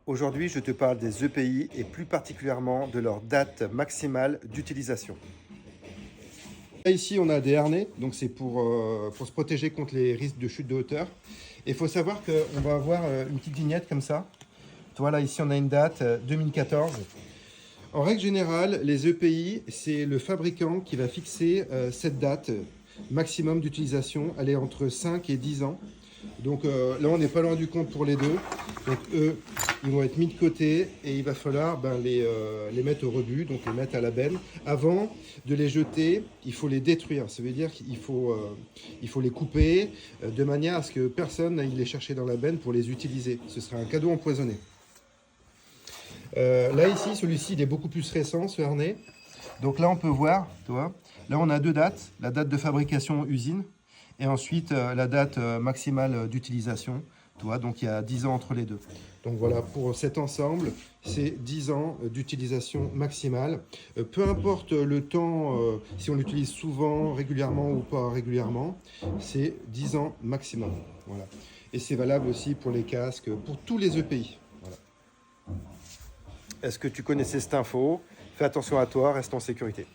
Aujourd'hui, je te parle des EPI et plus particulièrement de leur date maximale d'utilisation. Ici, on a des harnais, donc c'est pour se protéger contre les risques de chute de hauteur. Et il faut savoir qu'on va avoir une petite vignette comme ça. Tu vois, là, ici, on a une date 2014. En règle générale, les EPI, c'est le fabricant qui va fixer cette date maximum d'utilisation. Elle est entre 5 et 10 ans. Donc là, on n'est pas loin du compte pour les deux. Donc eux, ils vont être mis de côté et il va falloir les mettre au rebut, donc les mettre à la benne. Avant de les jeter, il faut les détruire. Ça veut dire qu'il faut les couper de manière à ce que personne n'aille les chercher dans la benne pour les utiliser. Ce sera un cadeau empoisonné. Là, ici, celui-ci, il est beaucoup plus récent, ce harnais. Donc là, on peut voir, tu vois, là, on a deux dates. La date de fabrication usine et ensuite la date maximale d'utilisation. Tu vois, donc il y a 10 ans entre les deux. Donc voilà, pour cet ensemble, c'est 10 ans d'utilisation maximale. Peu importe le temps, si on l'utilise souvent, régulièrement ou pas régulièrement, c'est 10 ans maximum. Voilà. Et c'est valable aussi pour les casques, pour tous les EPI. Voilà. Est-ce que tu connaissais cette info? Fais attention à toi, reste en sécurité.